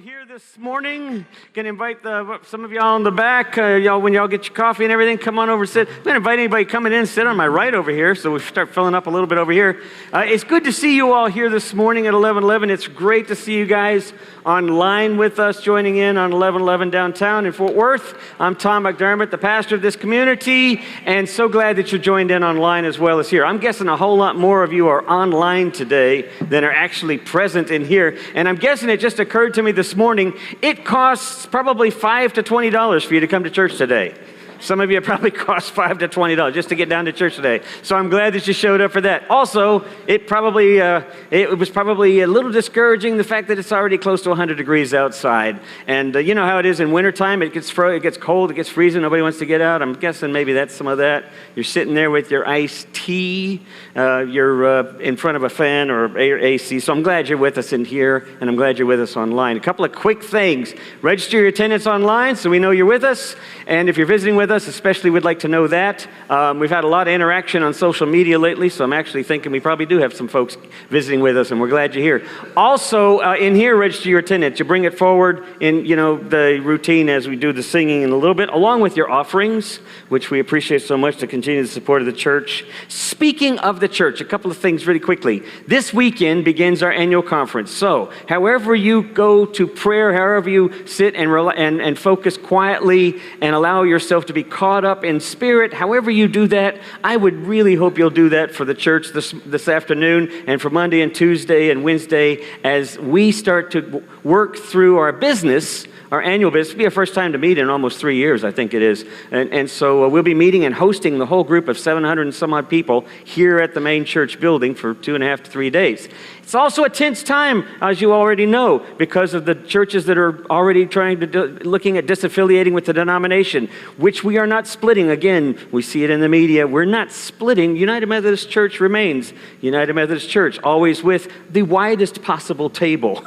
Here this morning, going to invite some of y'all in the back. Y'all, when y'all get your coffee and everything, come on over, sit. I'm going to invite anybody coming in, sit on my right over here, so we start filling up a little bit over here. It's good to see you all here this morning at 11:11. It's great to see you guys online with us, joining in on 11:11 downtown in Fort Worth. I'm Tom McDermott, the pastor of this community, and so glad that you're joined in online as well as here. I'm guessing a whole lot more of you are online today than are actually present in here, and I'm guessing it just occurred to me this morning, it costs probably $5 to $20 for you to come to church today. Some of you, it probably costs $5 to $20 just to get down to church today. So I'm glad that you showed up for that. Also, it was probably a little discouraging, the fact that it's already close to 100 degrees outside. And you know how it is in wintertime. It gets cold, it gets freezing, nobody wants to get out. I'm guessing maybe that's some of that. You're sitting there with your iced tea. You're in front of a fan or AC. So I'm glad you're with us in here, and I'm glad you're with us online. A couple of quick things. Register your attendance online so we know you're with us. And if you're visiting with us, especially, we'd like to know that. We've had a lot of interaction on social media lately, so I'm actually thinking we probably do have some folks visiting with us, and we're glad you're here. Also, in here, register your attendance. You bring it forward in, the routine as we do the singing in a little bit, along with your offerings, which we appreciate so much to continue the support of the church. Speaking of the church, a couple of things really quickly. This weekend begins our annual conference. So, however you go to prayer, however you sit and focus quietly and allow yourself to be caught up in spirit, however you do that, I would really hope you'll do that for the church this afternoon and for Monday and Tuesday and Wednesday as we start to work through our business, our annual business. It'll be our first time to meet in almost 3 years, I think it is. And so we'll be meeting and hosting the whole group of 700 and some odd people here at the main church building for 2.5 to 3 days. It's also a tense time, as you already know, because of the churches that are already looking at disaffiliating with the denomination, which we are not splitting. Again, we see it in the media. We're not splitting. United Methodist Church remains United Methodist Church, always with the widest possible table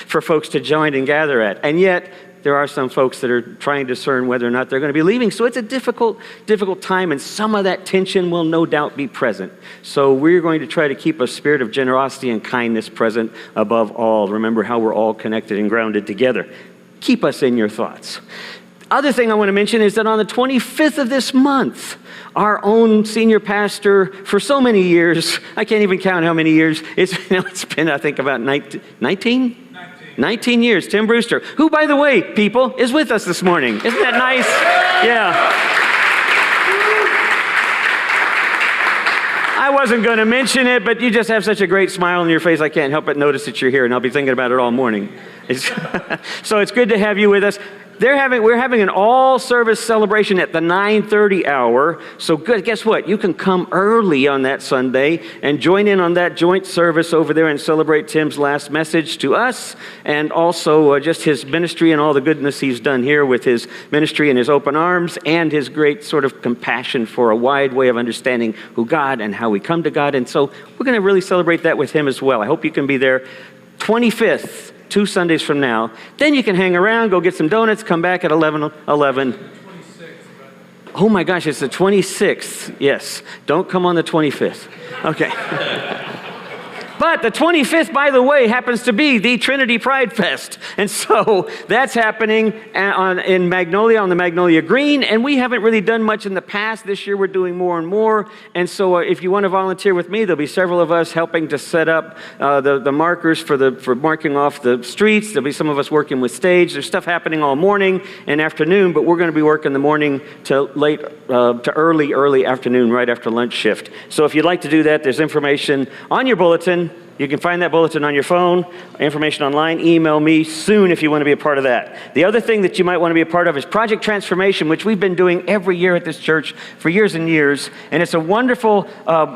for folks to join and gather at. And yet, there are some folks that are trying to discern whether or not they're going to be leaving. So it's a difficult time, and some of that tension will no doubt be present. So we're going to try to keep a spirit of generosity and kindness present above all. Remember how we're all connected and grounded together. Keep us in your thoughts. Other thing I want to mention is that on the 25th of this month, our own senior pastor for so many years, I can't even count how many years, it's been, I think, about 19 years, Tim Brewster, who, by the way, people, is with us this morning. Isn't that nice? Yeah. I wasn't going to mention it, but you just have such a great smile on your face, I can't help but notice that you're here, and I'll be thinking about it all morning. So it's good to have you with us. We're having an all-service celebration at the 9:30 hour. So good. Guess what? You can come early on that Sunday and join in on that joint service over there and celebrate Tim's last message to us, and also just his ministry and all the goodness he's done here with his ministry and his open arms and his great sort of compassion for a wide way of understanding who God and how we come to God. And so we're going to really celebrate that with him as well. I hope you can be there. 25th. 2 Sundays from now. Then you can hang around, go get some donuts, come back at 11:11. Oh my gosh, it's the 26th. Yes. Don't come on the 25th. Okay. But the 25th, by the way, happens to be the Trinity Pride Fest. And so that's happening in Magnolia, on the Magnolia Green. And we haven't really done much in the past. This year we're doing more and more. And so if you want to volunteer with me, there'll be several of us helping to set up the markers for marking off the streets. There'll be some of us working with stage. There's stuff happening all morning and afternoon, but we're going to be working the morning to early afternoon, right after lunch shift. So if you'd like to do that, there's information on your bulletin. You can find that bulletin on your phone, information online. Email me soon if you want to be a part of that. The other thing that you might want to be a part of is Project Transformation, which we've been doing every year at this church for years and years. And it's a wonderful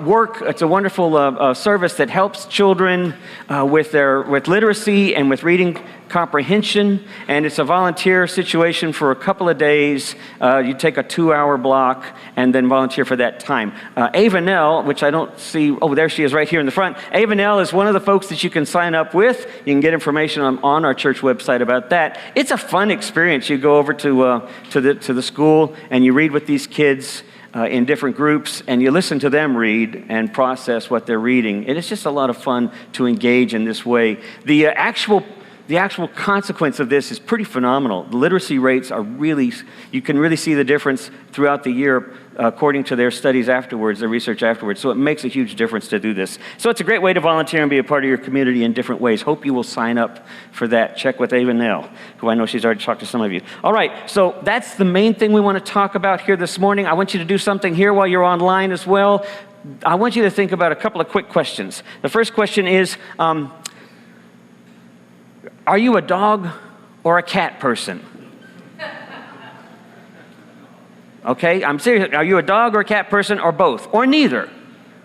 work. It's a wonderful service that helps children with literacy and with reading comprehension, and it's a volunteer situation for a couple of days. You take a 2-hour block and then volunteer for that time. Ava Nell, which I don't see, oh, there she is right here in the front. Ava Nell is one of the folks that you can sign up with. You can get information on our church website about that. It's a fun experience. You go over to the school and you read with these kids in different groups, and you listen to them read and process what they're reading. And it's just a lot of fun to engage in this way. The the actual consequence of this is pretty phenomenal. The literacy rates are really, you can really see the difference throughout the year according to their studies afterwards, their research afterwards. So it makes a huge difference to do this. So it's a great way to volunteer and be a part of your community in different ways. Hope you will sign up for that. Check with Ava Nell, who I know she's already talked to some of you. All right, so that's the main thing we want to talk about here this morning. I want you to do something here while you're online as well. I want you to think about a couple of quick questions. The first question is, are you a dog or a cat person? Okay, I'm serious. Are you a dog or a cat person or both? Or neither?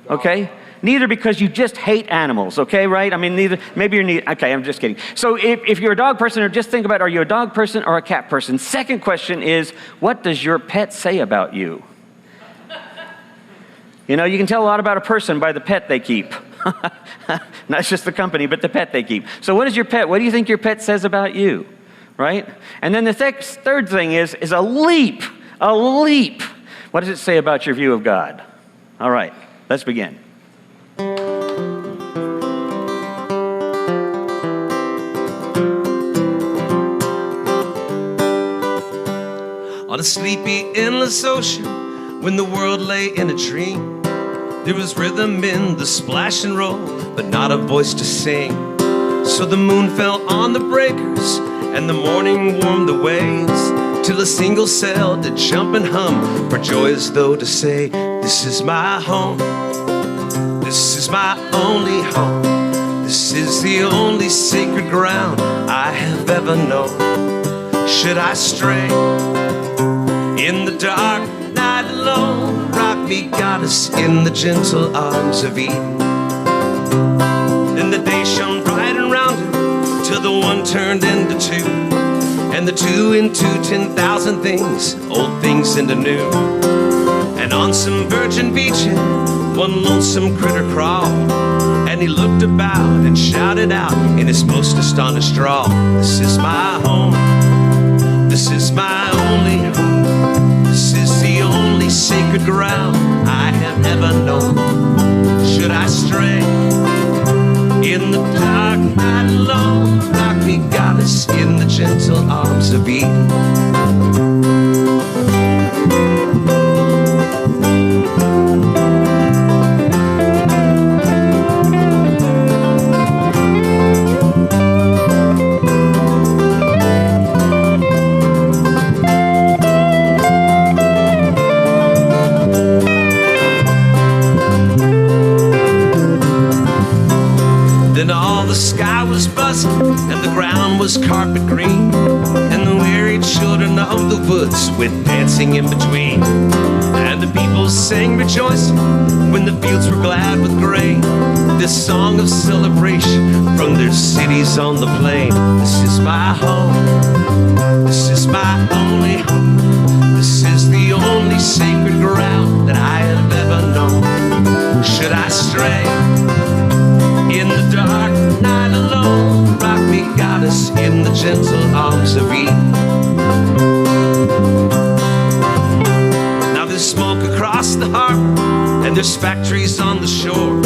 Okay? Neither because you just hate animals, okay, right? I mean, neither. Maybe you're neither. Okay, I'm just kidding. So if you're a dog person, or just think about, are you a dog person or a cat person? Second question is, what does your pet say about you? You know, you can tell a lot about a person by the pet they keep. Not just the company, but the pet they keep. So what is your pet? What do you think your pet says about you, right? And then the third thing is a leap. A leap. What does it say about your view of God? All right, let's begin. On a sleepy, endless ocean, when the world lay in a dream, there was rhythm in the splash and roll, but not a voice to sing. So the moon fell on the breakers, and the morning warmed the waves, till a single cell did jump and hum, for joy as though to say, this is my home, this is my only home, this is the only sacred ground I have ever known. Should I stray in the dark night alone, rock me, goddess, in the gentle arms of Eden. Then the day shone bright and rounded, till the one turned into two, and the two into 10,000 things, old things into new. And on some virgin beaches, one lonesome critter crawled, and he looked about and shouted out in his most astonished drawl, this is my home, this is my only home, this is the only sacred ground I have ever known. Should I stray in the dark night alone, rock me, goddess, in the gentle arms of Eden. Then all the sky was buzzing, and the ground was carpet green, and the weary children of the woods went dancing in between. And the people sang rejoicing when the fields were glad with grain, this song of celebration from their cities on the plain. This is my home, this is my only home, this is the only sacred ground that I have ever known. Should I stray in the dark night alone, rock me, goddess, in the gentle arms of Eden. Now there's smoke across the harbor, and there's factories on the shore,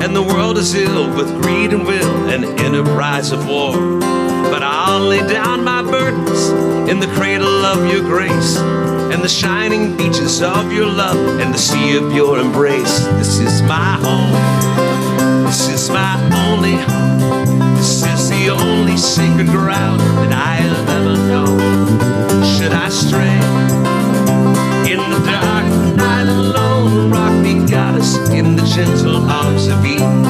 and the world is ill with greed and will and enterprise of war. But I'll lay down my burdens in the cradle of your grace, and the shining beaches of your love, and the sea of your embrace. This is my home, this is my only home, this is the only sacred ground that I have ever known. Should I stray in the dark night alone, rock me, goddess, in the gentle arms of Eden.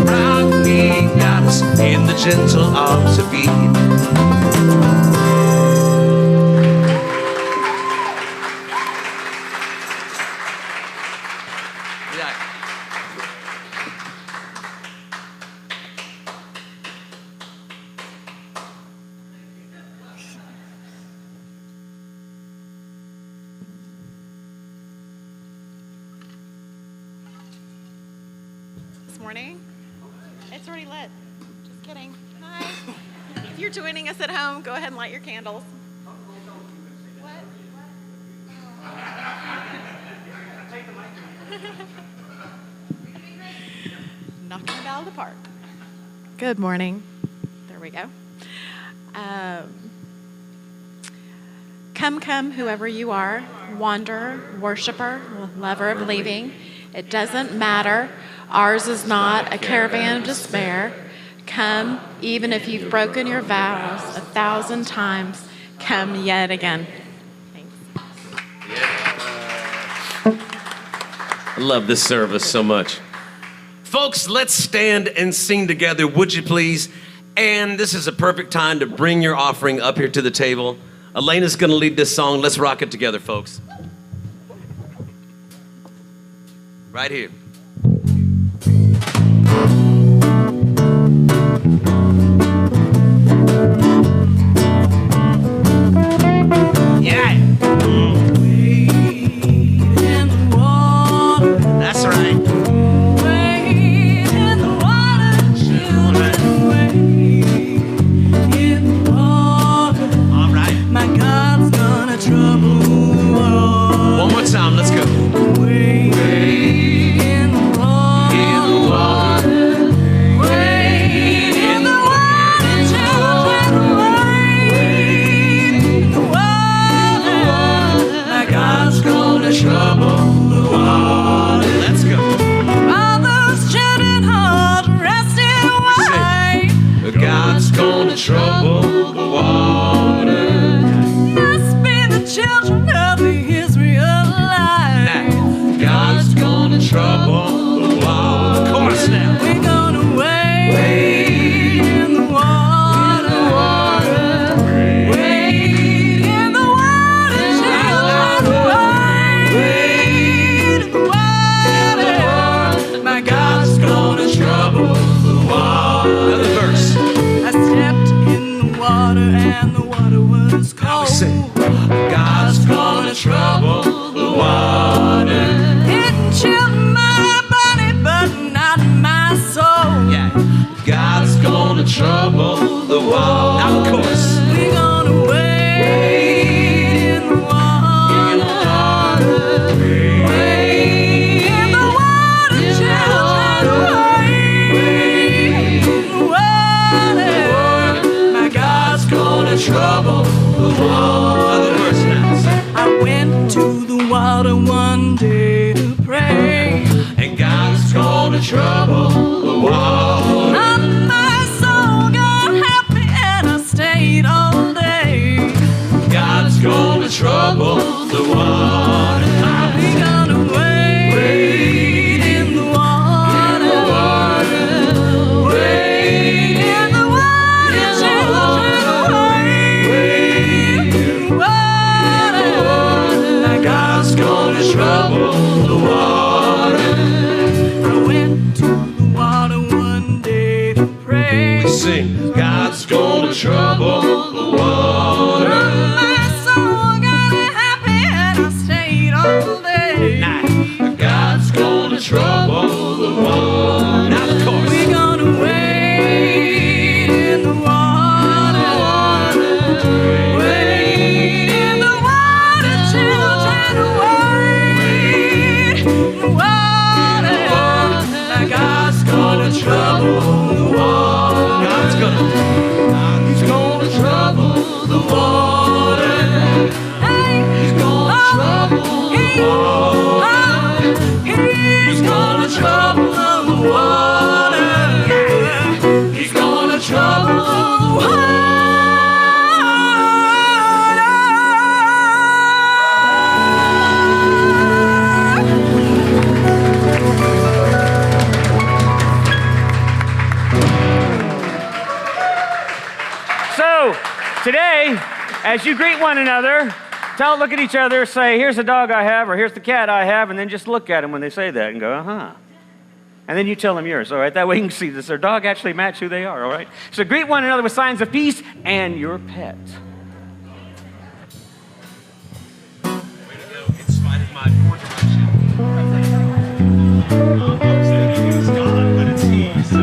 Rock me, goddess, in the gentle arms of Eden. Morning. It's already lit. Just kidding. Hi. If you're joining us at home, go ahead and light your candles. What? Knocking it out of the park. Good morning. There we go. Come, whoever you are, wanderer, worshiper, lover of leaving. It doesn't matter. Ours is not a caravan of despair. Come, even if you've broken your vows 1,000 times, come yet again. Thanks. I love this service so much. Folks, let's stand and sing together, would you please? And this is a perfect time to bring your offering up here to the table. Elena's gonna lead this song. Let's rock it together, folks. Right here. Yeah. That's right. One more time, let's go. Wade in the water. Wade in the water, children, wade in the water. My God's gonna trouble the water. Let's go. All those children hold resting away. God's gonna trouble the water. Must be the children of the God's gonna trouble the water. Chorus now. We're gonna wade in the water. Wade in the water, children. Wade in the water. My God's gonna trouble the water. Another verse. I stepped in the water and the water was cold. God's gonna trouble the water. Chill my body, but not my soul. Yeah, God's gonna trouble the water. Now, of course, we're gonna wade in the water. Wade in the water, children. Wade in the water. My God's gonna trouble the water. Other verse now. I went to the water one day to pray, and God's gonna trouble the water. My soul got happy and I stayed all day. God's gonna trouble the water. We're gonna wade in the water. Wade in the water, children. Wade in the water. My God's gonna trouble the water. I went to the water one day to pray. We sing, God's gonna trouble the water. My soul got happy and I stayed all day. God's gonna trouble the water. Now, of course, we're gonna wade in the water. Wade in the water, children. Wade in the water. My God's gonna trouble the water. He's gonna trouble the water. He's gonna trouble the water. He's gonna trouble the water. He's gonna trouble the water. So, today, as you greet one another, look at each other, say, here's the dog I have, or here's the cat I have, and then just look at them when they say that and go, uh-huh. And then you tell them yours, all right? That way you can see, does their dog actually match who they are, all right? So greet one another with signs of peace and your pet. Way to go, in spite of my poor direction. It's God, but it's He, so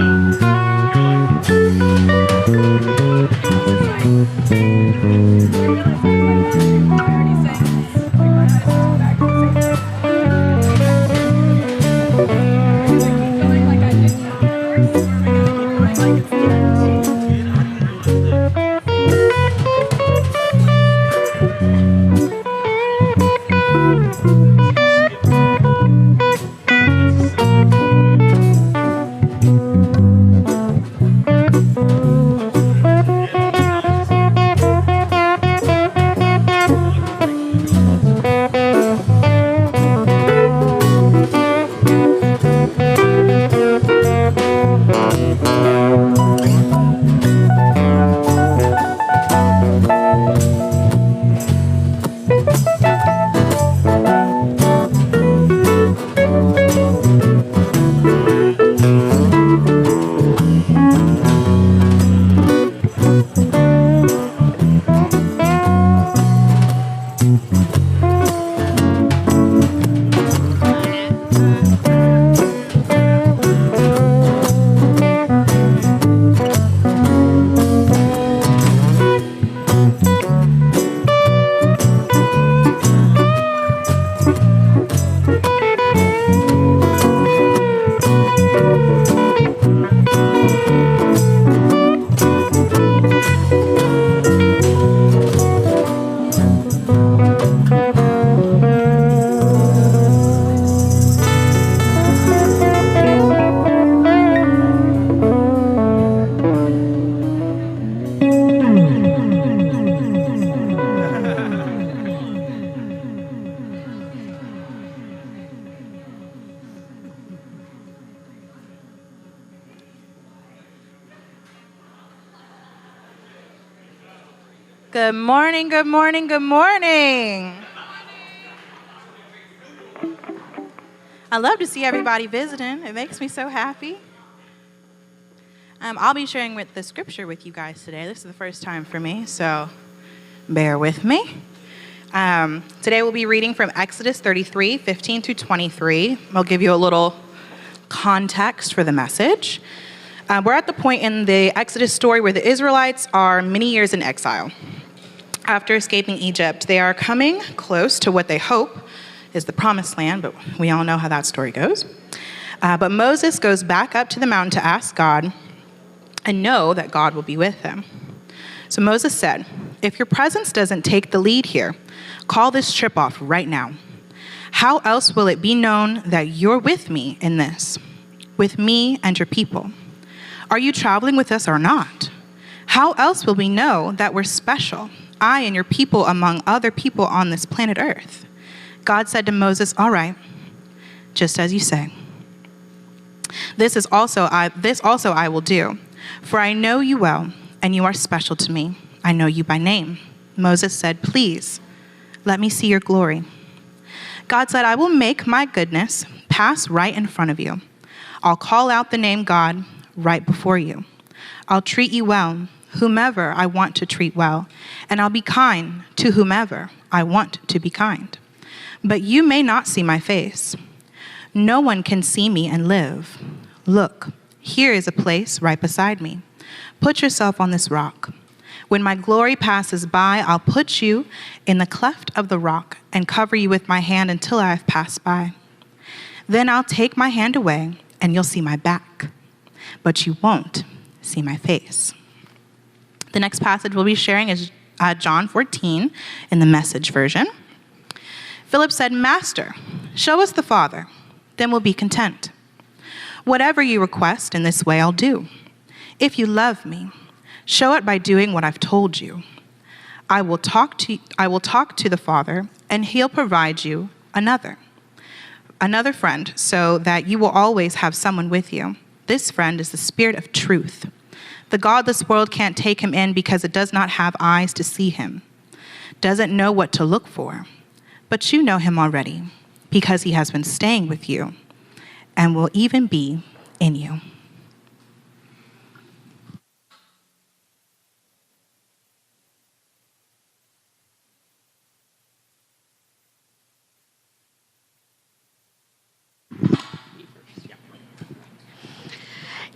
Good morning, good morning, good morning. I love to see everybody visiting. It makes me so happy. I'll be sharing with the scripture with you guys today. This is the first time for me, so bear with me. Today we'll be reading from Exodus 33, 15 through 23. I'll give you a little context for the message. We're at the point in the Exodus story where the Israelites are many years in exile. After escaping Egypt, they are coming close to what they hope is the promised land, but we all know how that story goes. But Moses goes back up to the mountain to ask God and know that God will be with him. So Moses said, "If your presence doesn't take the lead here, call this trip off right now. How else will it be known that you're with me in this, with me and your people? Are you traveling with us or not? How else will we know that we're special, I and your people among other people on this planet Earth?" God said to Moses, "All right, just as you say. This also I will do, for I know you well, and you are special to me. I know you by name." Moses said, "Please, let me see your glory." God said, "I will make my goodness pass right in front of you. I'll call out the name God right before you. I'll treat you well, whomever I want to treat well, and I'll be kind to whomever I want to be kind. But you may not see my face. No one can see me and live. Look, here is a place right beside me. Put yourself on this rock. When my glory passes by, I'll put you in the cleft of the rock and cover you with my hand until I have passed by. Then I'll take my hand away and you'll see my back, but you won't see my face." The next passage we'll be sharing is John 14 in the Message version. Philip said, "Master, show us the Father, then we'll be content. Whatever you request in this way, I'll do. If you love me, show it by doing what I've told you. I will talk to the Father, and he'll provide you another friend, so that you will always have someone with you. This friend is the Spirit of truth. The godless world can't take him in because it does not have eyes to see him, doesn't know what to look for. But you know him already, because he has been staying with you and will even be in you."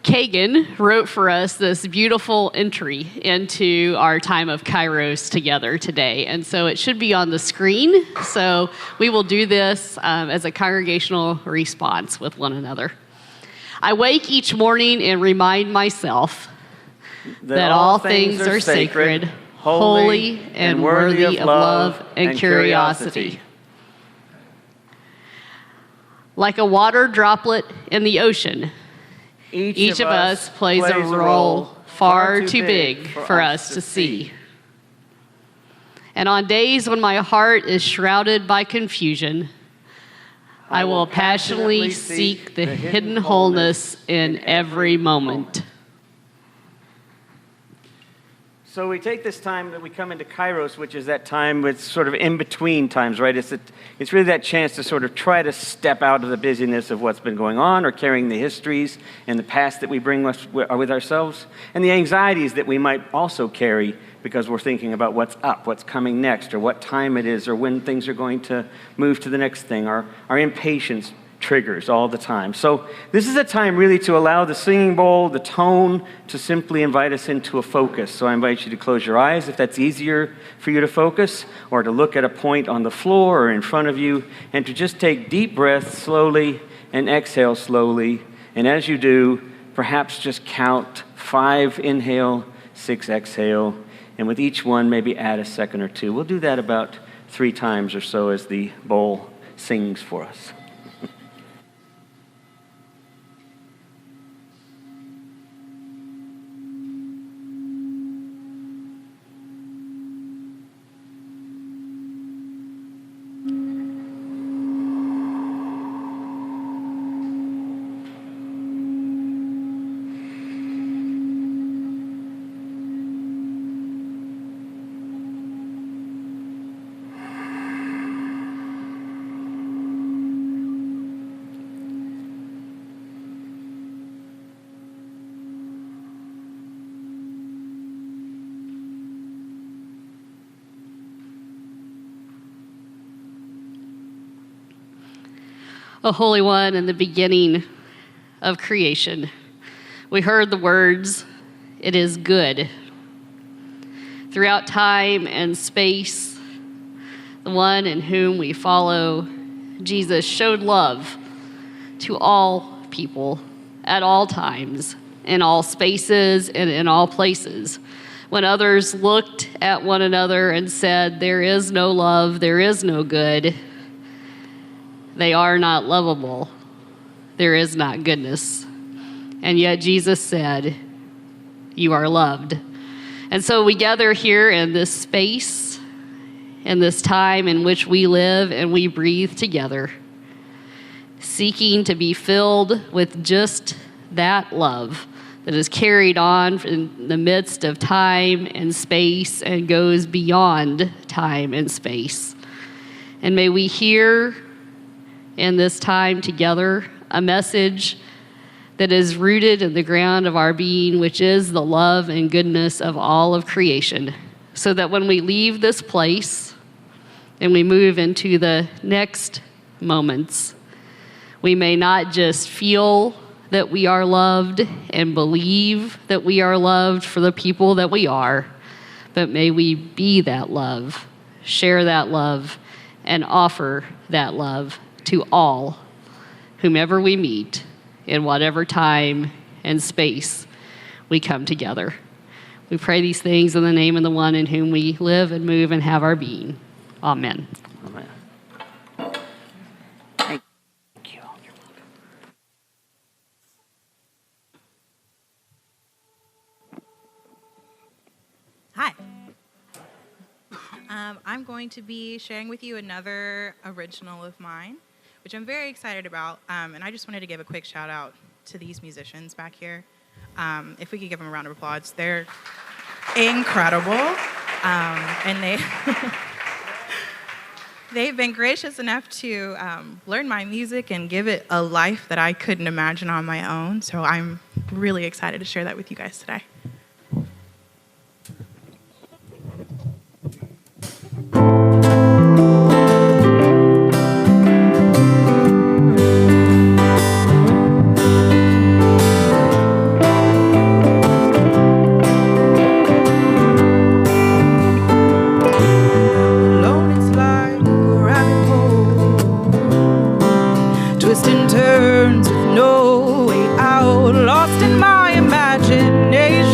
Kagan wrote for us this beautiful entry into our time of Kairos together today. And so it should be on the screen. So we will do this as a congregational response with one another. I wake each morning and remind myself that all things are sacred, holy, and worthy of love and curiosity. Like a water droplet in the ocean, each of us plays a role far too big for us to see. And on days when my heart is shrouded by confusion, I will passionately seek the hidden wholeness in every moment. So we take this time that we come into Kairos, which is that time with sort of in between times, right? It's really that chance to sort of try to step out of the busyness of what's been going on, or carrying the histories and the past that we bring with ourselves, and the anxieties that we might also carry because we're thinking about what's up, what's coming next, or what time it is, or when things are going to move to the next thing. Our impatience triggers all the time. So this is a time really to allow the singing bowl, the tone, to simply invite us into a focus. So I invite you to close your eyes if that's easier for you to focus, or to look at a point on the floor or in front of you, and to just take deep breaths slowly and exhale slowly. And as you do, perhaps just count 5 inhale, 6 exhale, and with each one maybe add a second or two. We'll do that about 3 times or so as the bowl sings for us. O Holy One, in the beginning of creation, we heard the words, "It is good." Throughout time and space, the one in whom we follow, Jesus, showed love to all people at all times, in all spaces and in all places. When others looked at one another and said, "There is no love, there is no good," they are not lovable, there is not goodness. And yet Jesus said, "You are loved." And so we gather here in this space, in this time in which we live and we breathe together, seeking to be filled with just that love that is carried on in the midst of time and space and goes beyond time and space. And may we hear in this time together a message that is rooted in the ground of our being, which is the love and goodness of all of creation, so that when we leave this place and we move into the next moments, we may not just feel that we are loved and believe that we are loved for the people that we are, but may we be that love, share that love, and offer that love to all, whomever we meet, in whatever time and space we come together. We pray these things in the name of the one in whom we live and move and have our being. Amen. Amen. Thank you. Hi. I'm going to be sharing with you another original of mine, which I'm very excited about. And I just wanted to give a quick shout out to these musicians back here. If we could give them a round of applause. They're incredible. And they've been gracious enough to learn my music and give it a life that I couldn't imagine on my own. So I'm really excited to share that with you guys today. Twists and turns with no way out, lost in my imagination.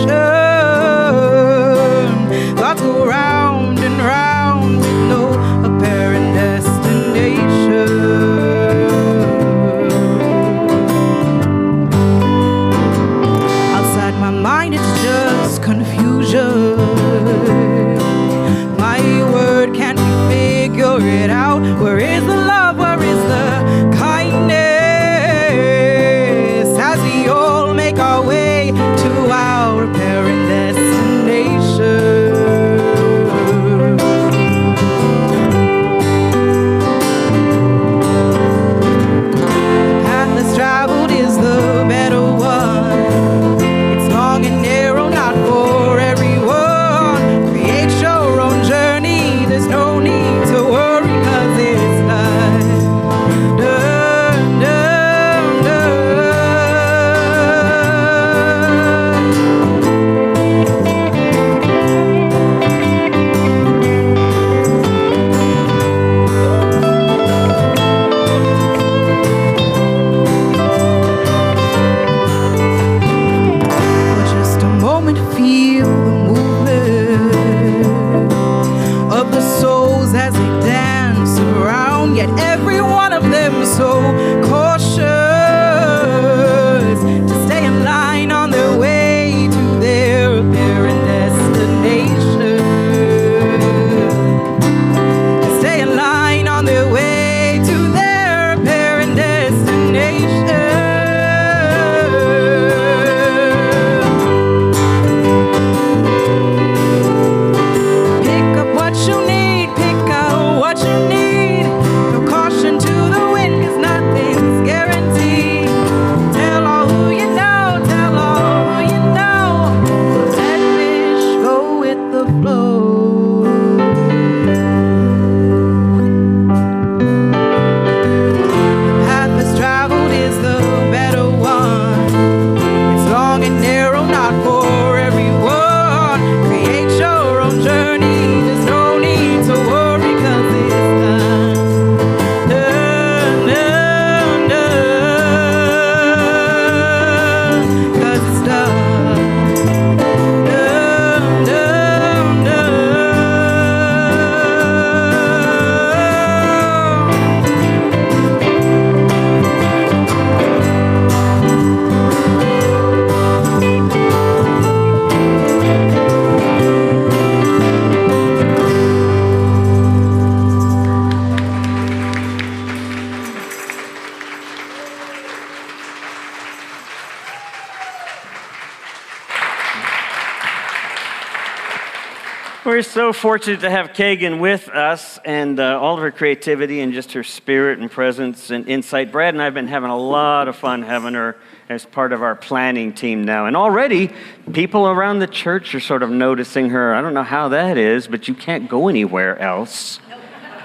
so fortunate to have Kagan with us, and all of her creativity and just her spirit and presence and insight. Brad and I have been having a lot of fun having her as part of our planning team now. And already, people around the church are sort of noticing her. I don't know how that is, but you can't go anywhere else.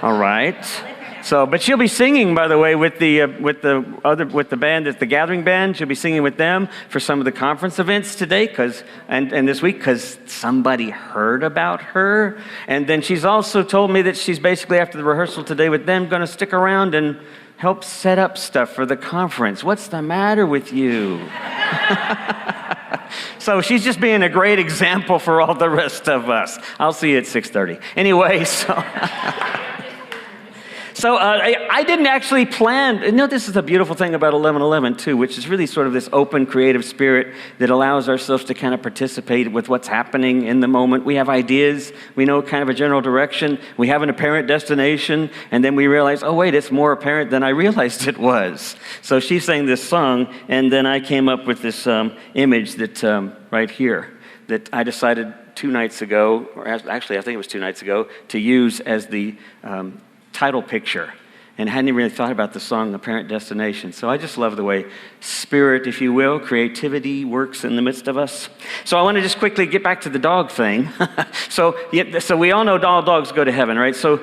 All right. So, but she'll be singing, by the way, with the band, it's the Gathering Band. She'll be singing with them for some of the conference events today, and this week, because somebody heard about her. And then she's also told me that she's basically, after the rehearsal today with them, going to stick around and help set up stuff for the conference. What's the matter with you? So she's just being a great example for all the rest of us. I'll see you at 6:30. Anyway, So I didn't actually plan. This is the beautiful thing about 11:11 too, which is really sort of this open, creative spirit that allows ourselves to kind of participate with what's happening in the moment. We have ideas. We know kind of a general direction. We have an apparent destination. And then we realize, oh, wait, it's more apparent than I realized it was. So she sang this song, and then I came up with this image that right here that I decided 2 nights ago, or actually I think it was 2 nights ago, to use as the title picture, and hadn't really thought about the song Apparent Destination. So I just love the way spirit, if you will, creativity works in the midst of us. So I want to just quickly get back to the dog thing. So we all know all dogs go to heaven, right? So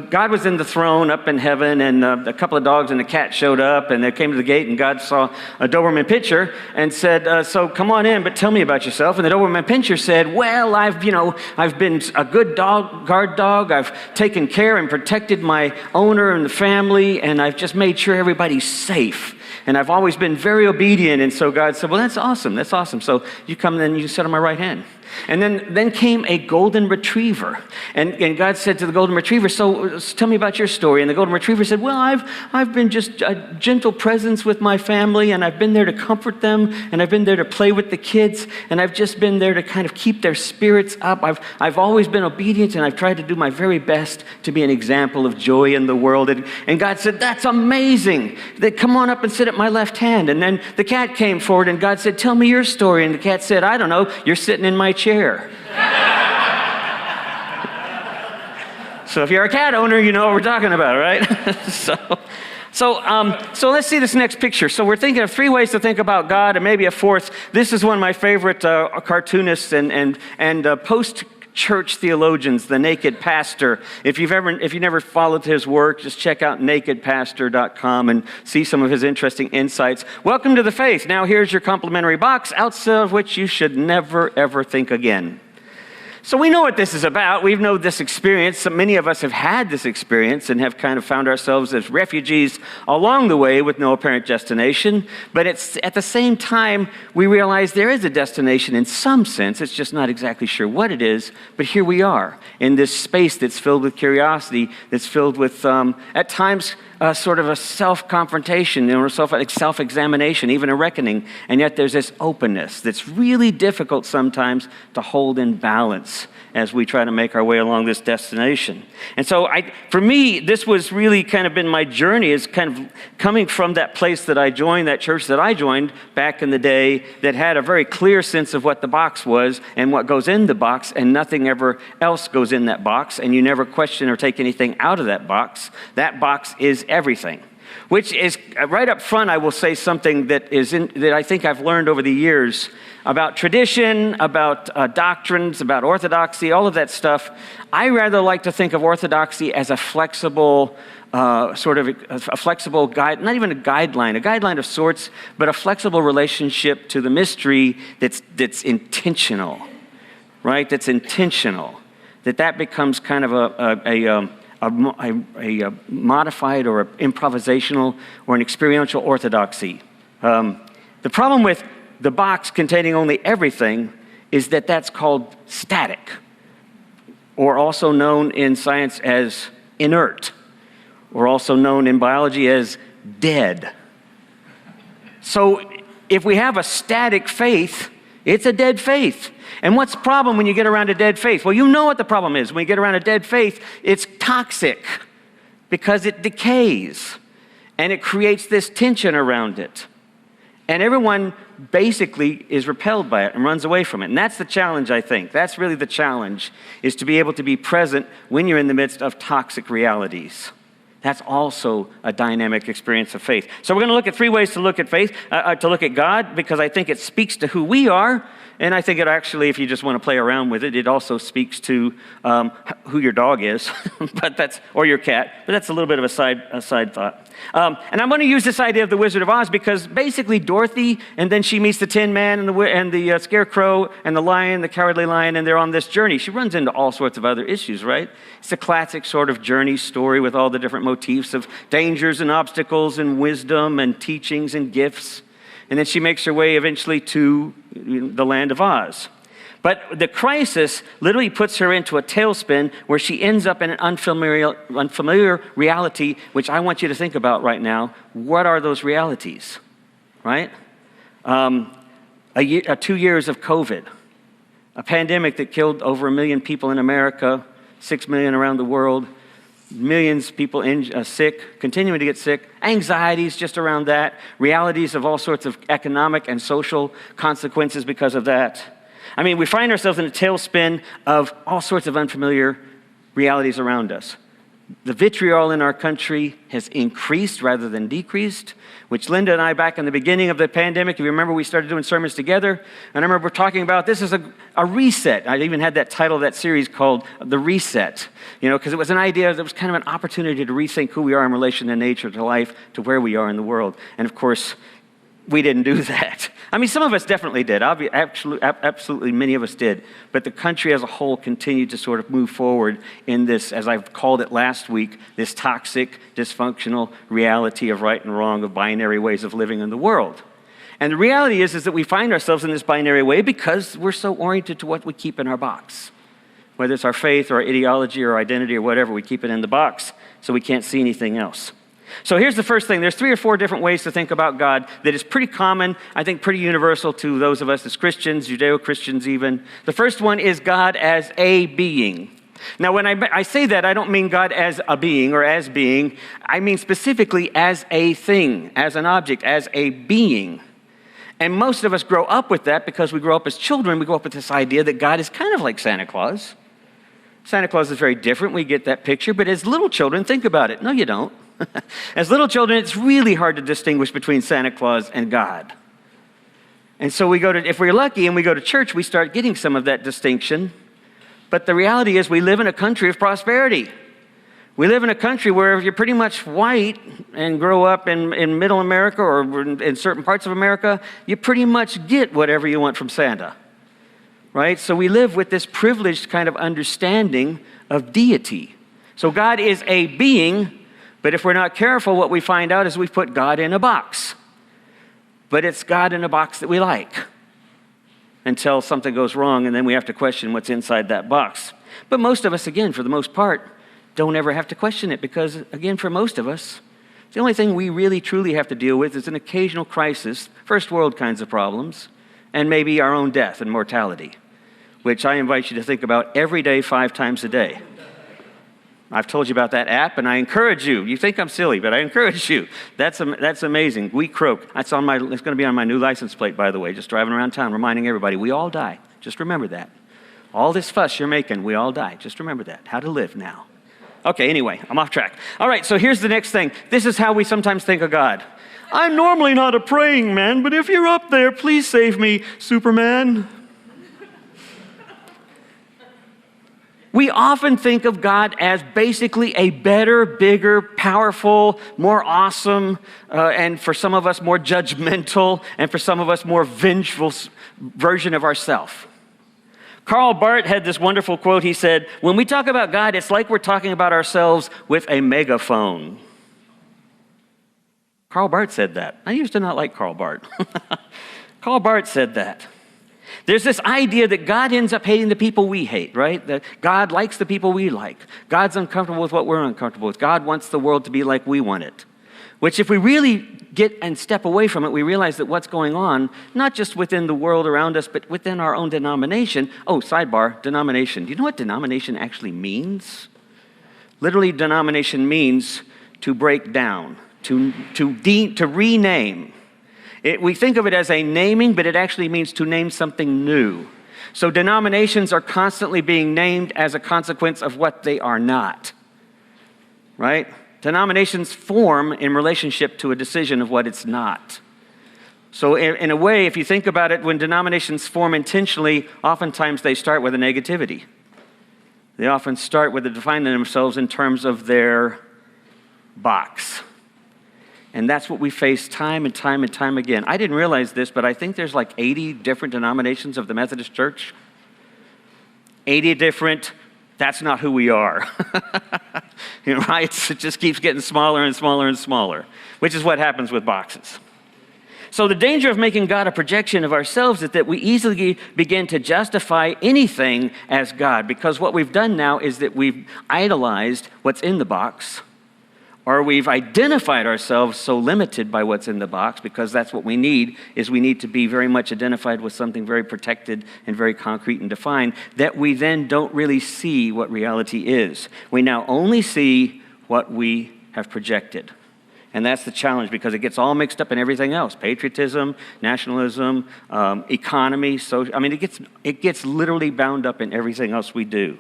God was in the throne up in heaven, and a couple of dogs and a cat showed up, and they came to the gate, and God saw a Doberman Pinscher and said, so come on in, but tell me about yourself. And the Doberman Pinscher said, well, I've been a good dog, guard dog. I've taken care and protected my owner and the family, and I've just made sure everybody's safe. And I've always been very obedient. And so God said, well, that's awesome. That's awesome. So you come and you sit on my right hand. And then came a golden retriever. And God said to the golden retriever, so tell me about your story. And the golden retriever said, well, I've been just a gentle presence with my family, and I've been there to comfort them, and I've been there to play with the kids, and I've just been there to kind of keep their spirits up. I've always been obedient, and I've tried to do my very best to be an example of joy in the world. And God said, that's amazing. Come on up and sit at my left hand. And then the cat came forward, and God said, tell me your story. And the cat said, I don't know, you're sitting in my chair. So if you're a cat owner, you know what we're talking about, right? So let's see this next picture. So we're thinking of 3 ways to think about God, and maybe a 4th. This is one of my favorite cartoonists and post-church theologians, the Naked Pastor. If you've never followed his work, just check out nakedpastor.com and see some of his interesting insights. Welcome to the faith. Now here's your complimentary box, outside of which you should never, ever think again. So we know what this is about. We know this experience. So many of us have had this experience and have kind of found ourselves as refugees along the way with no apparent destination. But it's at the same time, we realize there is a destination in some sense. It's just not exactly sure what it is. But here we are in this space that's filled with curiosity, that's filled with, at times, sort of a self-confrontation, self-examination, even a reckoning. And yet there's this openness that's really difficult sometimes to hold in balance as we try to make our way along this destination. And so for me, this was really kind of been my journey, is kind of coming from that place that I joined, that church that I joined back in the day, that had a very clear sense of what the box was and what goes in the box, and nothing ever else goes in that box, and you never question or take anything out of that box. That box is everything. Which is, right up front, I will say something that I think I've learned over the years about tradition, about doctrines, about orthodoxy, all of that stuff. I rather like to think of orthodoxy as a flexible, sort of a flexible guide, not even a guideline of sorts, but a flexible relationship to the mystery that's intentional, right? That's intentional. That becomes kind of a modified or improvisational or an experiential orthodoxy. The problem with the box containing only everything is that that's called static, or also known in science as inert, or also known in biology as dead. So if we have a static faith, it's a dead faith. And what's the problem when you get around a dead faith? Well, you know what the problem is. When you get around a dead faith, it's toxic because it decays and it creates this tension around it. And everyone basically is repelled by it and runs away from it. And that's the challenge, I think. That's really the challenge, is to be able to be present when you're in the midst of toxic realities. That's also a dynamic experience of faith. So we're going to look at 3 ways to look at faith, to look at God, because I think it speaks to who we are. And I think it actually, if you just want to play around with it, it also speaks to who your dog is, or your cat. But that's a little bit of a side thought. And I'm going to use this idea of the Wizard of Oz because basically Dorothy, and then she meets the Tin Man and the Scarecrow and the Lion, the Cowardly Lion, and they're on this journey. She runs into all sorts of other issues, right? It's a classic sort of journey story with all the different motifs of dangers and obstacles and wisdom and teachings and gifts. And then she makes her way eventually to the land of Oz. But the crisis literally puts her into a tailspin where she ends up in an unfamiliar reality, which I want you to think about right now. What are those realities, right? 2 years of COVID, a pandemic that killed over 1 million people in America, 6 million around the world, millions of people sick, continuing to get sick, anxieties just around that, realities of all sorts of economic and social consequences because of that. I mean, we find ourselves in a tailspin of all sorts of unfamiliar realities around us. The vitriol in our country has increased rather than decreased, which Linda and I, back in the beginning of the pandemic, if you remember, we started doing sermons together, and I remember talking about this is a reset. I even had that title of that series called The Reset, because it was an idea that was kind of an opportunity to rethink who we are in relation to nature, to life, to where we are in the world. And of course, we didn't do that. I mean, some of us definitely did. Absolutely, many of us did. But the country as a whole continued to sort of move forward in this, as I've called it last week, this toxic, dysfunctional reality of right and wrong, of binary ways of living in the world. And the reality is that we find ourselves in this binary way because we're so oriented to what we keep in our box. Whether it's our faith or our ideology or identity or whatever, we keep it in the box so we can't see anything else. So here's the first thing. There's 3 or 4 different ways to think about God that is pretty common, I think pretty universal to those of us as Christians, Judeo-Christians even. The first one is God as a being. Now, when I say that, I don't mean God as a being or as being. I mean specifically as a thing, as an object, as a being. And most of us grow up with that because we grow up as children. We grow up with this idea that God is kind of like Santa Claus. Santa Claus is very different. We get that picture. But as little children, think about it. No, you don't. As little children, it's really hard to distinguish between Santa Claus and God. And so if we're lucky and we go to church, we start getting some of that distinction. But the reality is we live in a country of prosperity. We live in a country where if you're pretty much white and grow up in middle America or in certain parts of America, you pretty much get whatever you want from Santa, right? So we live with this privileged kind of understanding of deity. So God is a being. But if we're not careful, what we find out is we've put God in a box. But it's God in a box that we like until something goes wrong, and then we have to question what's inside that box. But most of us, again, for the most part, don't ever have to question it because, again, for most of us, the only thing we really truly have to deal with is an occasional crisis, first world kinds of problems, and maybe our own death and mortality, which I invite you to think about every day, 5 times a day. I've told you about that app, and I encourage you. You think I'm silly, but I encourage you. That's amazing. We croak. It's going to be on my new license plate, by the way, just driving around town, reminding everybody, we all die. Just remember that. All this fuss you're making, we all die. Just remember that. How to live now. Okay, anyway, I'm off track. All right, so here's the next thing. This is how we sometimes think of God. I'm normally not a praying man, but if you're up there, please save me, Superman. We often think of God as basically a better, bigger, powerful, more awesome, and for some of us more judgmental, and for some of us more vengeful version of ourselves. Karl Barth had this wonderful quote. He said, when we talk about God, it's like we're talking about ourselves with a megaphone. Karl Barth said that. I used to not like Karl Barth. Karl Barth said that. There's this idea that God ends up hating the people we hate, right? That God likes the people we like. God's uncomfortable with what we're uncomfortable with. God wants the world to be like we want it. Which if we really get and step away from it, we realize that what's going on, not just within the world around us, but within our own denomination. Oh, sidebar, denomination. Do you know what denomination actually means? Literally, denomination means to break down, to rename. We think of it as a naming, but it actually means to name something new. So denominations are constantly being named as a consequence of what they are not, right? Denominations form in relationship to a decision of what it's not. So in a way, if you think about it, when denominations form intentionally, oftentimes they start with a negativity. They often start with defining themselves in terms of their box. And that's what we face time and time and time again. I didn't realize this, but I think there's like 80 different denominations of the Methodist Church. 80 different, that's not who we are. Right? It just keeps getting smaller and smaller and smaller, which is what happens with boxes. So the danger of making God a projection of ourselves is that we easily begin to justify anything as God, because what we've done now is that we've idolized what's in the box, or we've identified ourselves so limited by what's in the box, because that's what we need, is we need to be very much identified with something very protected and very concrete and defined, that we then don't really see what reality is. We now only see what we have projected. And that's the challenge, because it gets all mixed up in everything else. Patriotism, nationalism, economy, it gets literally bound up in everything else we do.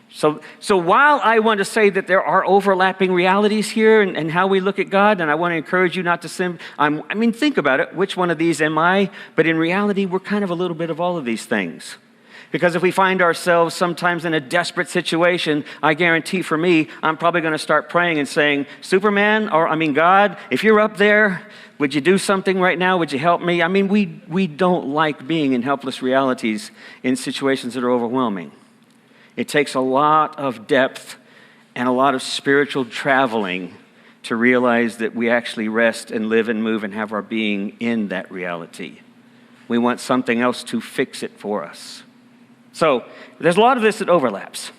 So while I want to say that there are overlapping realities here and how we look at God, and I want to encourage you not to think about it, which one of these am I? But in reality, we're kind of a little bit of all of these things. Because if we find ourselves sometimes in a desperate situation, I guarantee for me, I'm probably going to start praying and saying, God, if you're up there, would you do something right now? Would you help me? We don't like being in helpless realities in situations that are overwhelming. It takes a lot of depth and a lot of spiritual traveling to realize that we actually rest and live and move and have our being in that reality. We want something else to fix it for us. So there's a lot of this that overlaps.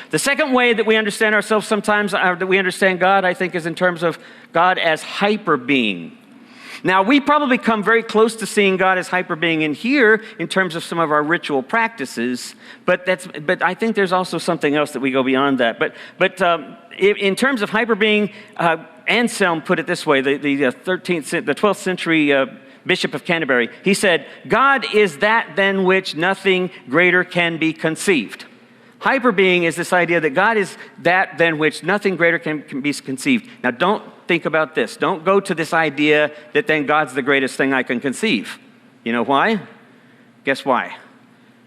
The second way that we understand ourselves sometimes, that we understand God, I think, is in terms of God as hyper being. Now, we probably come very close to seeing God as hyper being in here in terms of some of our ritual practices, but I think there's also something else that we go beyond that. But in terms of hyper being, Anselm put it this way: the 12th century Bishop of Canterbury, he said, God is that than which nothing greater can be conceived. Hyperbeing is this idea that God is that than which nothing greater can be conceived. Now don't think about this. Don't go to this idea that then God's the greatest thing I can conceive. You know why? Guess why?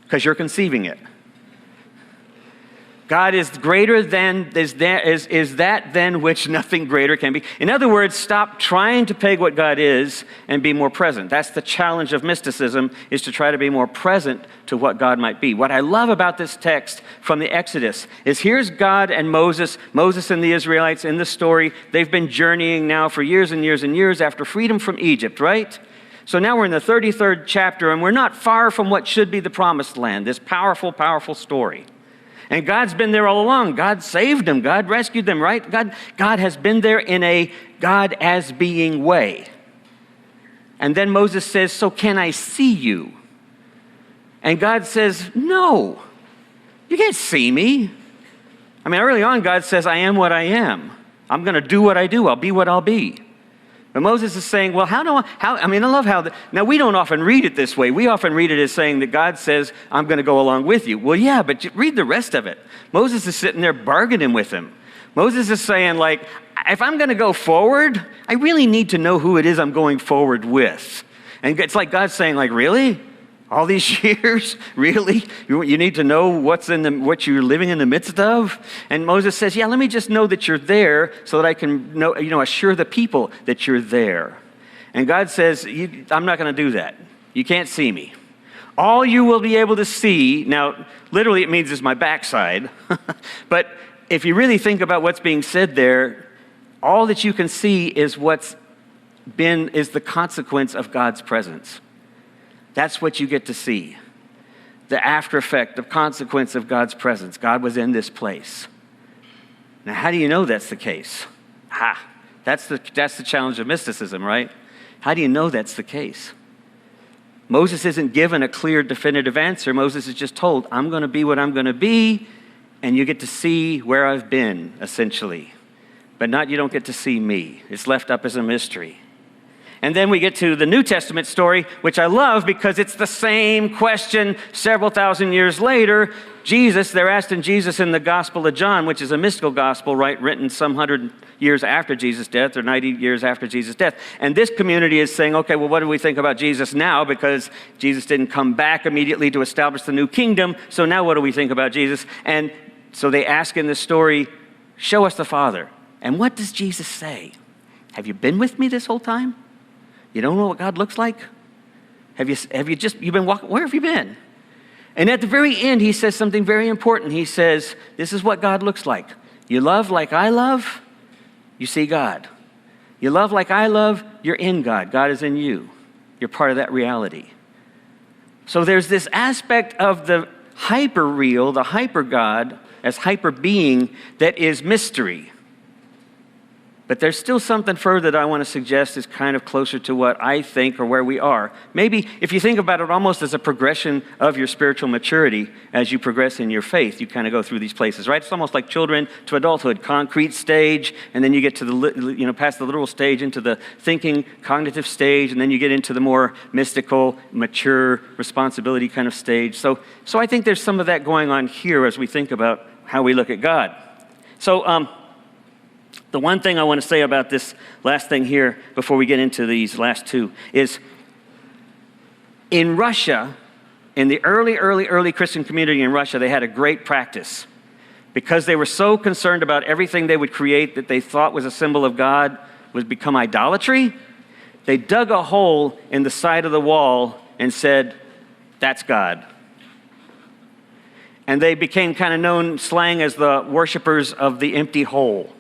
Because you're conceiving it. God is greater than, is that than which nothing greater can be. In other words, stop trying to peg what God is and be more present. That's the challenge of mysticism, is to try to be more present to what God might be. What I love about this text from the Exodus is here's God and Moses and the Israelites in the story. They've been journeying now for years and years and years after freedom from Egypt, right? So now we're in the 33rd chapter, and we're not far from what should be the promised land, this powerful, powerful story. And God's been there all along. God saved them. God rescued them, right? God has been there in a God as being way. And then Moses says, so can I see you? And God says, no, you can't see me. Early on, God says, I am what I am. I'm going to do what I do. I'll be what I'll be. But Moses is saying, well, I love how, now we don't often read it this way. We often read it as saying that God says, I'm going to go along with you. Well, yeah, but read the rest of it. Moses is sitting there bargaining with him. Moses is saying, if I'm going to go forward, I really need to know who it is I'm going forward with. And it's like God's saying, really? All these years? Really? You need to know what you're living in the midst of? And Moses says, yeah, let me just know that you're there so that I can assure the people that you're there. And God says, I'm not going to do that. You can't see me. All you will be able to see, now literally it means is my backside, but if you really think about what's being said there, all that you can see is is the consequence of God's presence. That's what you get to see. The after effect, the consequence of God's presence. God was in this place. Now, how do you know that's the case? That's the challenge of mysticism, right? How do you know that's the case? Moses isn't given a clear, definitive answer. Moses is just told, I'm going to be what I'm going to be, and you get to see where I've been, essentially. But you don't get to see me. It's left up as a mystery. And then we get to the New Testament story, which I love because it's the same question several thousand years later. They're asking Jesus in the Gospel of John, which is a mystical gospel, right, written some 100 years after Jesus' death or 90 years after Jesus' death. And this community is saying, okay, well, what do we think about Jesus now? Because Jesus didn't come back immediately to establish the new kingdom. So now what do we think about Jesus? And so they ask in this story, show us the Father. And what does Jesus say? Have you been with me this whole time? You don't know what God looks like? You've been walking, where have you been? And at the very end, he says something very important. He says, this is what God looks like. You love like I love, you see God. You love like I love, you're in God. God is in you. You're part of that reality. So there's this aspect of the hyper real, the hyper God, as hyper being that is mystery. But there's still something further that I want to suggest is kind of closer to what I think or where we are. Maybe if you think about it almost as a progression of your spiritual maturity as you progress in your faith, you kind of go through these places, right? It's almost like children to adulthood, concrete stage, and then you get to the, past the literal stage into the thinking, cognitive stage, and then you get into the more mystical, mature, responsibility kind of stage. So I think there's some of that going on here as we think about how we look at God. So, the one thing I want to say about this last thing here before we get into these last two is in Russia, in the early Christian community in Russia, they had a great practice. Because they were so concerned about everything they would create that they thought was a symbol of God would become idolatry, they dug a hole in the side of the wall and said, that's God. And they became kind of known slang as the worshipers of the empty hole.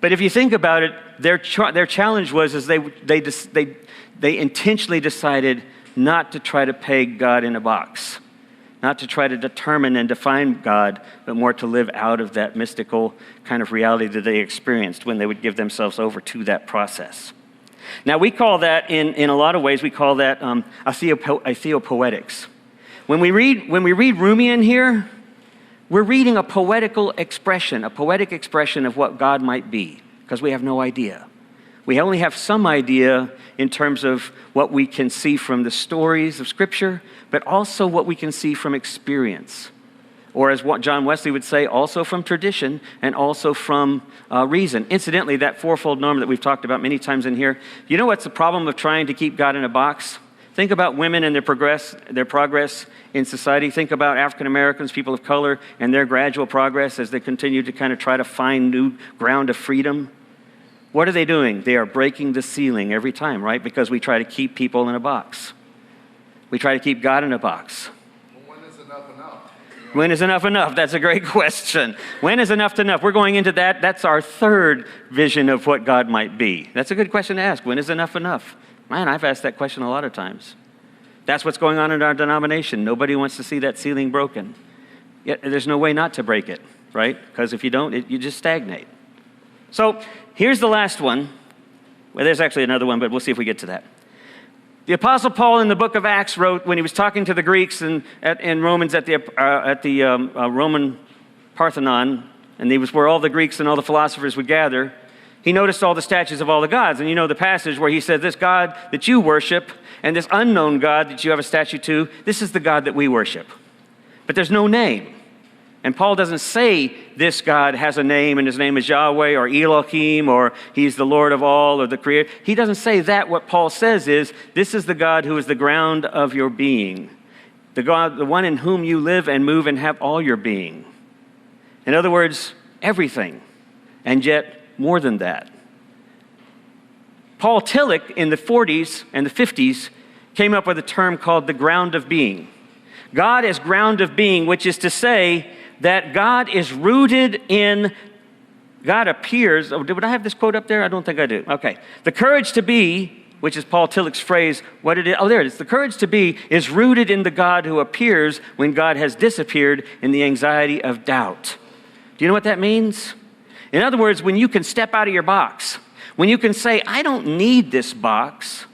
But if you think about it, their challenge was they intentionally decided not to try to peg God in a box, not to try to determine and define God, but more to live out of that mystical kind of reality that they experienced when they would give themselves over to that process. Now we call that, in a lot of ways, we call that theopoetics. When we read Rumi in here, we're reading a poetic expression of what God might be, because we have no idea. We only have some idea in terms of what we can see from the stories of Scripture, but also what we can see from experience. Or as what John Wesley would say, also from tradition and also from reason. Incidentally, that fourfold norm that we've talked about many times in here, you know what's the problem of trying to keep God in a box? Think about women and their progress in society. Think about African Americans, people of color, and their gradual progress as they continue to kind of try to find new ground of freedom. What are they doing? They are breaking the ceiling every time, right? Because we try to keep people in a box. We try to keep God in a box. Well, when is enough enough? When is enough enough? That's a great question. When is enough enough? We're going into that. That's our third vision of what God might be. That's a good question to ask. When is enough enough? Man, I've asked that question a lot of times. That's what's going on in our denomination. Nobody wants to see that ceiling broken. Yet there's no way not to break it, right? Because if you don't, you just stagnate. So here's the last one. Well, there's actually another one, but we'll see if we get to that. The Apostle Paul in the book of Acts wrote, when he was talking to the Greeks in Romans at the Roman Parthenon, and he was where all the Greeks and all the philosophers would gather, he noticed all the statues of all the gods. And you know the passage where he said, this God that you worship and this unknown God that you have a statue to, this is the God that we worship. But there's no name. And Paul doesn't say this God has a name and his name is Yahweh or Elohim or he's the Lord of all or the Creator. He doesn't say that. What Paul says is, this is the God who is the ground of your being. The God, the one in whom you live and move and have all your being. In other words, everything. And yet, more than that. Paul Tillich in the 40s and the 50s came up with a term called the ground of being. God is ground of being, which is to say that God is rooted in, God appears, would I have this quote up there? I don't think I do. Okay. The courage to be, which is Paul Tillich's phrase, there it is. The courage to be is rooted in the God who appears when God has disappeared in the anxiety of doubt. Do you know what that means? In other words, when you can step out of your box, when you can say, I don't need this box,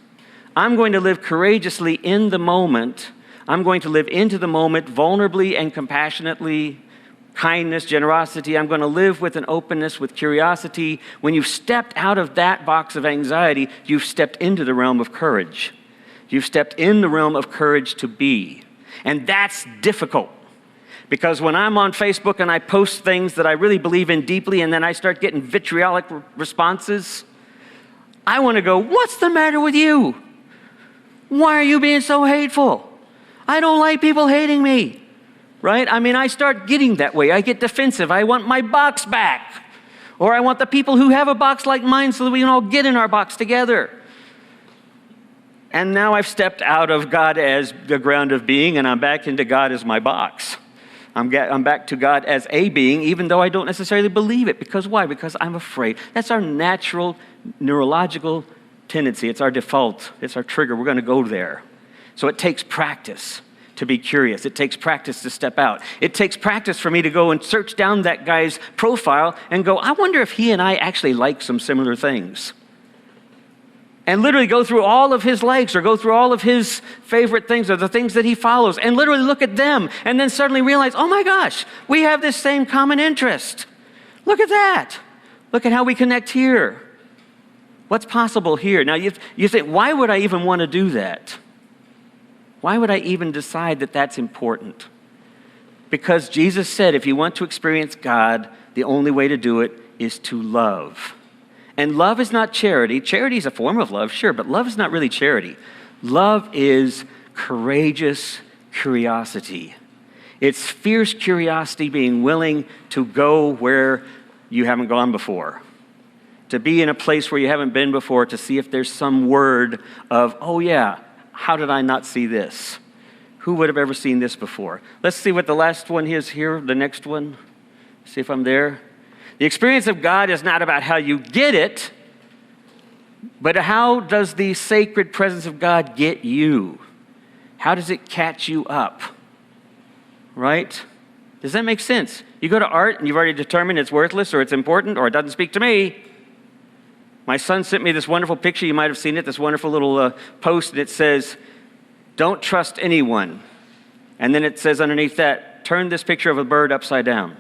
I'm going to live courageously in the moment. I'm going to live into the moment vulnerably and compassionately, kindness, generosity. I'm going to live with an openness, with curiosity. When you've stepped out of that box of anxiety, you've stepped into the realm of courage. You've stepped in the realm of courage to be. And that's difficult. Because when I'm on Facebook and I post things that I really believe in deeply and then I start getting vitriolic responses, I want to go, what's the matter with you? Why are you being so hateful? I don't like people hating me, right? I mean, I start getting that way. I get defensive. I want my box back. Or I want the people who have a box like mine so that we can all get in our box together. And now I've stepped out of God as the ground of being and I'm back into God as my box. I'm back to God as a being, even though I don't necessarily believe it. Because why? Because I'm afraid. That's our natural neurological tendency. It's our default. It's our trigger. We're going to go there. So it takes practice to be curious. It takes practice to step out. It takes practice for me to go and search down that guy's profile and go, I wonder if he and I actually like some similar things. And literally go through all of his likes or go through all of his favorite things or the things that he follows and literally look at them and then suddenly realize, oh my gosh, we have this same common interest. Look at that. Look at how we connect here. What's possible here? Now you think, why would I even want to do that? Why would I even decide that that's important? Because Jesus said if you want to experience God, the only way to do it is to love. And love is not charity. Charity is a form of love, sure, but love is not really charity. Love is courageous curiosity. It's fierce curiosity, being willing to go where you haven't gone before. To be in a place where you haven't been before, to see if there's some word of, oh yeah, how did I not see this? Who would have ever seen this before? Let's see what the last one is here, the next one. See if I'm there. The experience of God is not about how you get it, but how does the sacred presence of God get you? How does it catch you up? Right? Does that make sense? You go to art and you've already determined it's worthless or it's important or it doesn't speak to me. My son sent me this wonderful picture. You might have seen it, this wonderful little post, and it says, don't trust anyone. And then it says underneath that, turn this picture of a bird upside down.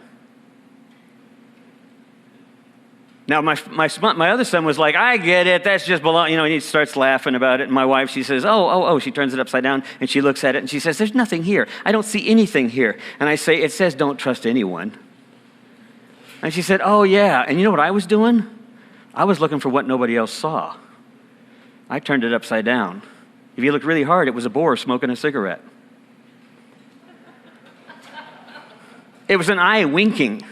Now, my other son was like, I get it, that's just belong, and he starts laughing about it. And my wife, she says, oh, she turns it upside down, and she looks at it, and she says, there's nothing here. I don't see anything here. And I say, it says don't trust anyone. And she said, oh, yeah. And you know what I was doing? I was looking for what nobody else saw. I turned it upside down. If you looked really hard, it was a boar smoking a cigarette. It was an eye winking.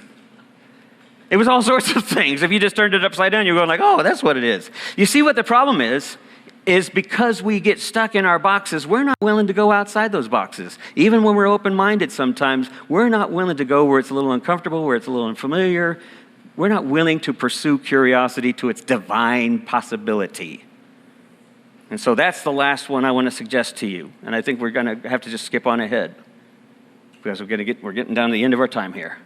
It was all sorts of things. If you just turned it upside down, you're going like, oh, that's what it is. You see what the problem is because we get stuck in our boxes, we're not willing to go outside those boxes. Even when we're open-minded sometimes, we're not willing to go where it's a little uncomfortable, where it's a little unfamiliar. We're not willing to pursue curiosity to its divine possibility. And so that's the last one I want to suggest to you. And I think we're going to have to just skip on ahead because we're getting down to the end of our time here.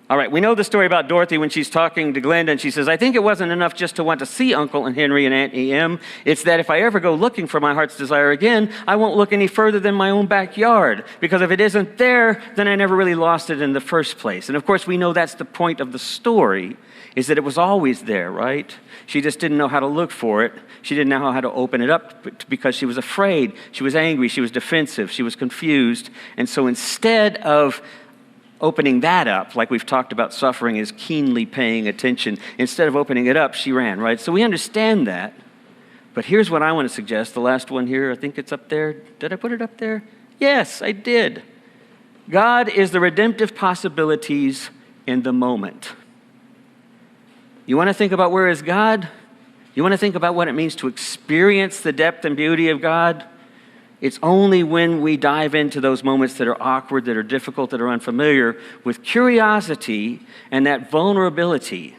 All right, we know the story about Dorothy when she's talking to Glenda, and she says, I think it wasn't enough just to want to see Uncle and Henry and Aunt E.M. It's that if I ever go looking for my heart's desire again, I won't look any further than my own backyard, because if it isn't there, then I never really lost it in the first place. And of course, we know that's the point of the story, is that it was always there, right? She just didn't know how to look for it. She didn't know how to open it up because she was afraid. She was angry. She was defensive. She was confused. And so instead of opening that up, like we've talked about, suffering is keenly paying attention. Instead of opening it up, she ran, right? So we understand that. But here's what I want to suggest. The last one here, I think it's up there. Did I put it up there? Yes, I did. God is the redemptive possibilities in the moment. You want to think about where is God? You want to think about what it means to experience the depth and beauty of God? It's only when we dive into those moments that are awkward, that are difficult, that are unfamiliar, with curiosity and that vulnerability.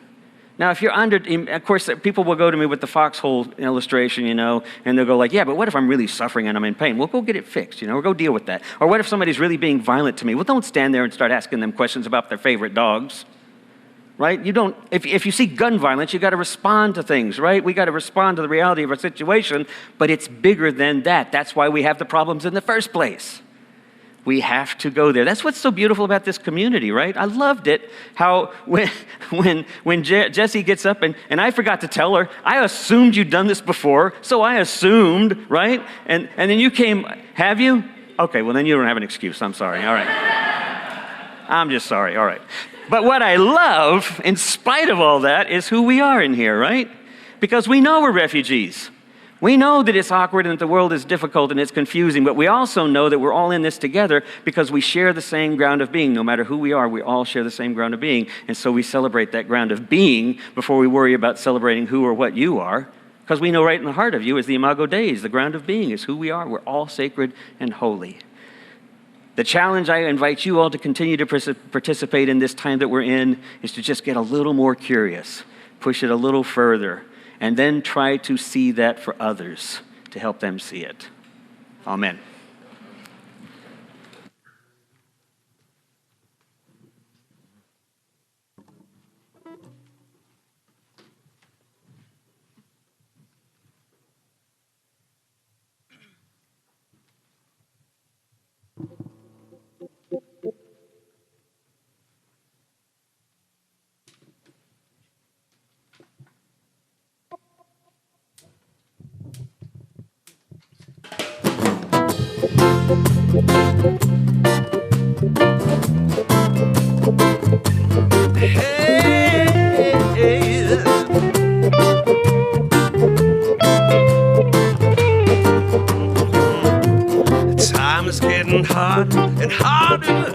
Now, if you're of course, people will go to me with the foxhole illustration, and they'll go like, yeah, but what if I'm really suffering and I'm in pain? Well, go get it fixed, or go deal with that. Or what if somebody's really being violent to me? Well, don't stand there and start asking them questions about their favorite dogs. Right? You don't, if you see gun violence, you got to respond to things, right? We got to respond to the reality of our situation, but it's bigger than that. That's why we have the problems in the first place. We have to go there. That's what's so beautiful about this community, right? I loved it how when Jessie gets up, and I forgot to tell her, I assumed you'd done this before, so I assumed, right? And then you came, have you? Okay, well then you don't have an excuse. I'm sorry. All right. I'm just sorry. All right. But what I love, in spite of all that, is who we are in here, right? Because we know we're refugees. We know that it's awkward and that the world is difficult and it's confusing, but we also know that we're all in this together because we share the same ground of being. No matter who we are, we all share the same ground of being. And so we celebrate that ground of being before we worry about celebrating who or what you are, because we know right in the heart of you is the Imago Dei, the ground of being, is who we are. We're all sacred and holy. The challenge I invite you all to continue to participate in this time that we're in is to just get a little more curious, push it a little further, and then try to see that for others to help them see it. Amen. Time is getting harder and harder,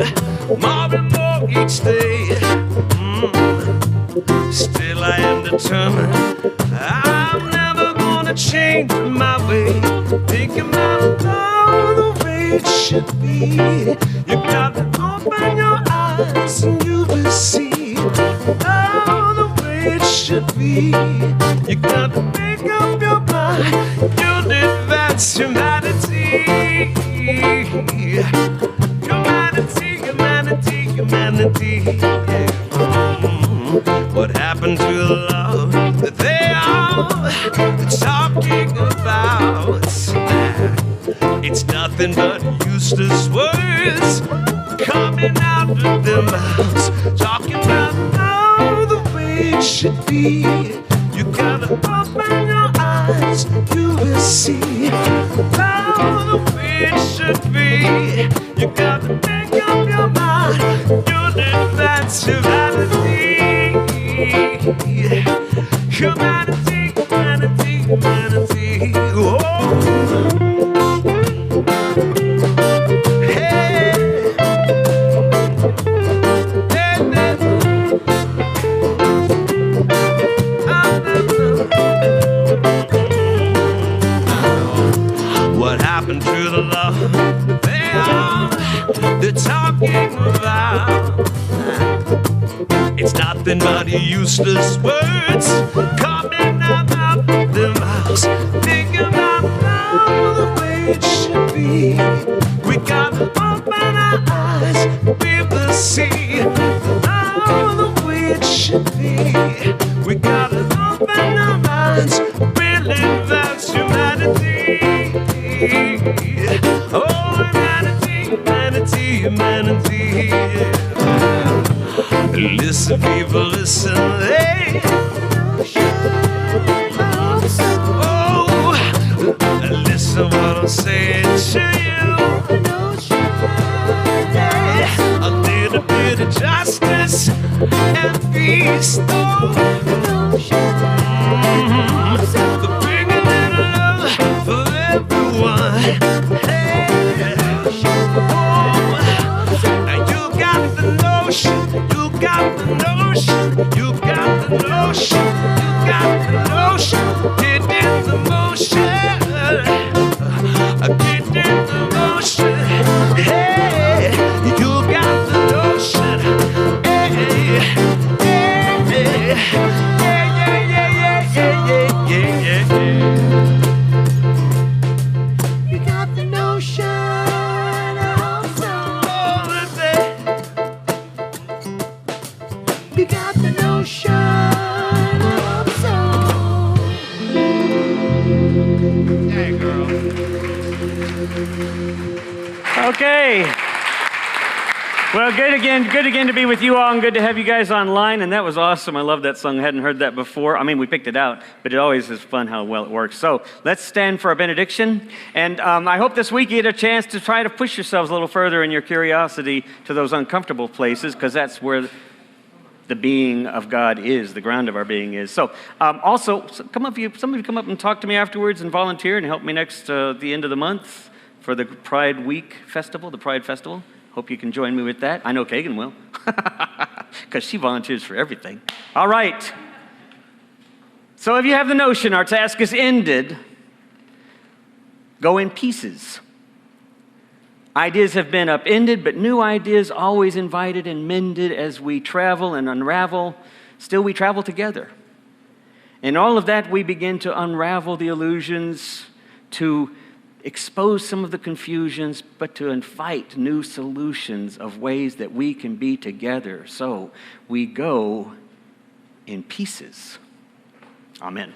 more and more each day. Still I am determined, I'm never gonna change my way. Thinking about all the way it should be. You got to open your eyes and you will see all the way it should be. You got to make up your mind, you did that's humanity. Humanity, yeah. What happened to the love that they are talking about? It's nothing but useless words coming out of their mouths, talking about how the way it should be. You gotta open your eyes, you will see how the way it should be. You gotta make up your mind, you did that's humanity. Humanity, oh. What happened to the love they're talking about? It's nothing but useless words coming out of their mouths. Think about how the way it should be. We gotta open our eyes, we will see how the way it should be. We gotta open our minds, really that's humanity. Oh, humanity, yeah. Listen, people, listen, hey. Oh, listen what I'm saying to you. Hey, I need a bit of justice and peace, oh. Bring a little love for everyone. Hey, oh, you got the notion, you got the notion, you got the notion, you got the notion. Get in the motion, get in the motion. Hey, you got the notion. Hey, hey, hey, yeah, yeah, yeah, yeah, yeah, yeah, yeah. You got the notion. You got the notion of soul. Hey, girl. Okay. Well, good again to be with you all, and good to have you guys online. And that was awesome. I love that song. I hadn't heard that before. I mean, we picked it out, but it always is fun how well it works. So let's stand for our benediction. And I hope this week you get a chance to try to push yourselves a little further in your curiosity to those uncomfortable places, because that's where the being of God is, the ground of our being is. So also, some of you come up and talk to me afterwards and volunteer and help me next the end of the month for the Pride Week Festival, the Pride Festival. Hope you can join me with that. I know Kagan will, because she volunteers for everything. All right. So if you have the notion, our task is ended. Go in pieces. Ideas have been upended, but new ideas always invited and mended as we travel and unravel. Still, we travel together. In all of that, we begin to unravel the illusions, to expose some of the confusions, but to invite new solutions of ways that we can be together. So we go in pieces. Amen.